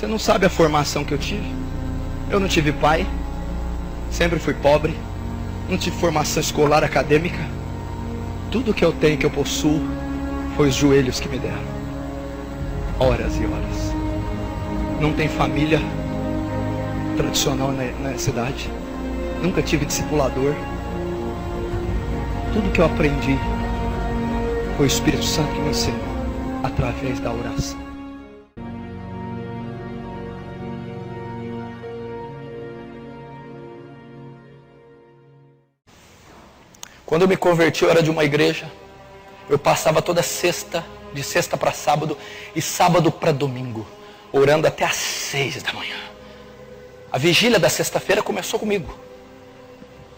Você não sabe a formação que eu tive. Eu não tive pai, sempre fui pobre, não tive formação escolar, acadêmica. Tudo que eu tenho, que eu possuo, foi os joelhos que me deram. Horas e horas. Não tem família tradicional na cidade. Nunca tive discipulador. Tudo que eu aprendi foi o Espírito Santo que me ensinou através da oração. Quando eu me converti, eu era de uma igreja. Eu passava toda sexta, de sexta para sábado e sábado para domingo, orando até às 6 da manhã. A vigília da sexta-feira começou comigo.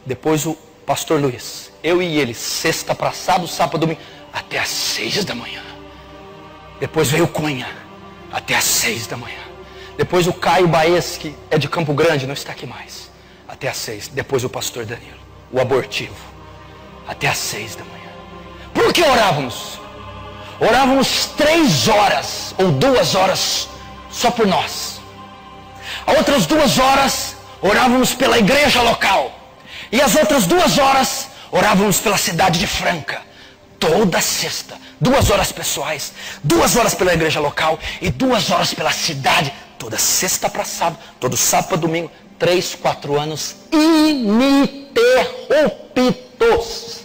Depois o pastor Luiz, eu e ele, sexta para sábado, sábado para domingo, até às 6 da manhã. Depois veio o Cunha, até às 6 da manhã. Depois o Caio Baez, que é de Campo Grande, não está aqui mais, até às 6. Depois o pastor Danilo, o abortivo, até às 6 da manhã. Por que orávamos? Orávamos 3 horas ou 2 horas só por nós. Outras 2 horas orávamos pela igreja local. E as outras 2 horas orávamos pela cidade de Franca. Toda sexta, 2 horas pessoais, 2 horas pela igreja local e 2 horas pela cidade. Toda sexta para sábado, todo sábado para domingo. 3, 4 anos ininterruptos.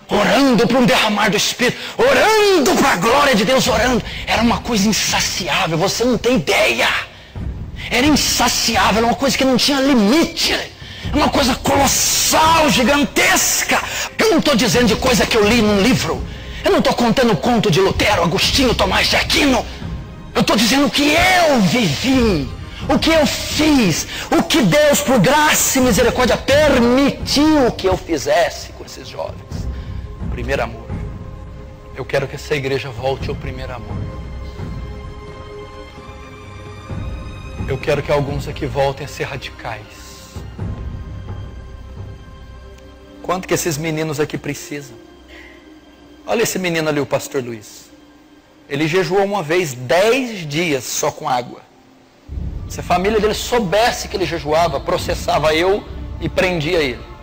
Orando para um derramar do Espírito, orando para a glória de Deus, orando. Era uma coisa insaciável, você não tem ideia. Era insaciável, era uma coisa que não tinha limite. Uma coisa colossal, gigantesca. Eu não estou dizendo de coisa que eu li num livro. Eu não estou contando o conto de Lutero, Agostinho, Tomás de Aquino. Eu estou dizendo o que eu vivi, o que eu fiz, o que Deus, por graça e misericórdia, permitiu que eu fizesse com esses jovens. Primeiro amor. Eu quero que essa igreja volte ao primeiro amor. Eu quero que alguns aqui voltem a ser radicais. Quanto que esses meninos aqui precisam? Olha esse menino ali, o pastor Luiz. Ele jejuou uma vez 10 dias só com água. Se a família dele soubesse que ele jejuava, processava eu e prendia ele.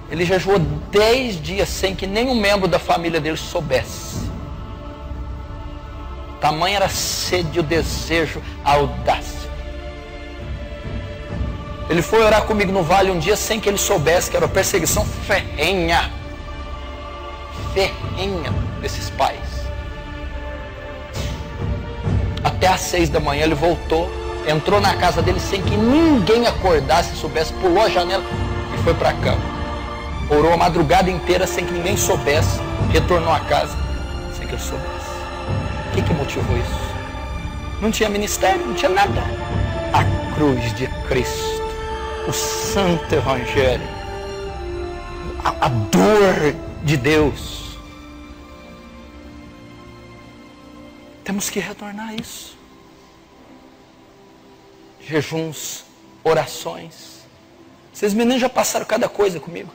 Ele jejuou 10 dias sem que nenhum membro da família dele soubesse. Tamanha era a sede, o desejo, a audácia. Ele foi orar comigo no vale um dia sem que ele soubesse que era uma perseguição ferrenha. Ferrenha desses pais. Até às 6 da manhã ele voltou, entrou na casa dele sem que ninguém acordasse, soubesse, pulou a janela e foi para a cama. Orou a madrugada inteira sem que ninguém soubesse, retornou a casa sem que ele soubesse. O que motivou isso? Não tinha ministério, não tinha nada. A cruz de Cristo. O santo evangelho, a dor de Deus. Temos que retornar a isso. Jejuns, orações. Vocês meninos já passaram cada coisa comigo.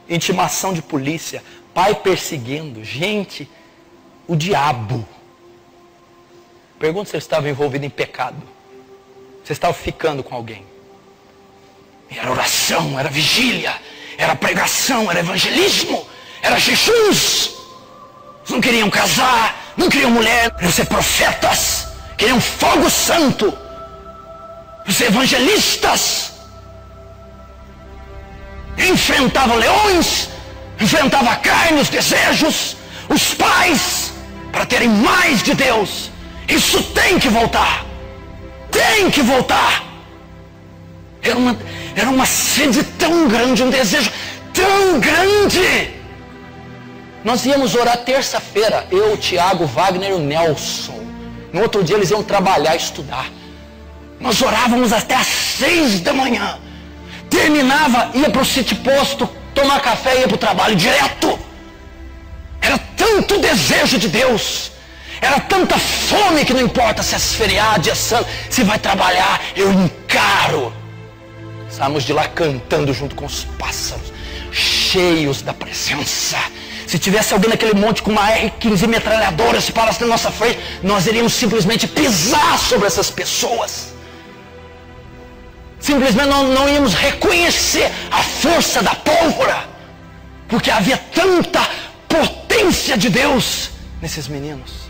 Intimação de polícia, pai perseguindo, gente, o diabo. Pergunta se você estava envolvido em pecado. Você estava ficando com alguém. Era oração, era vigília, era pregação, era evangelismo, era jejuns. Eles não queriam casar, não queriam mulher, queriam ser profetas, queriam fogo santo, os evangelistas. Enfrentavam leões, enfrentavam a carne, os desejos, os pais, para terem mais de Deus. Isso tem que voltar, tem que voltar. Era uma sede tão grande, um desejo tão grande. Nós íamos orar terça-feira, eu, o Tiago, o Wagner e o Nelson. No outro dia eles iam trabalhar, estudar. Nós orávamos até às 6 da manhã. Terminava, ia para o sítio posto, tomar café e ia para o trabalho direto. Era tanto desejo de Deus. Era tanta fome que não importa se é feriado, dia santo, se vai trabalhar, eu encaro. Saímos de lá cantando junto com os pássaros, cheios da presença, Se tivesse alguém naquele monte com uma R-15 metralhadora, se parasse na nossa frente, nós iríamos simplesmente pisar sobre essas pessoas. Simplesmente não íamos reconhecer a força da pólvora, porque havia tanta potência de Deus nesses meninos.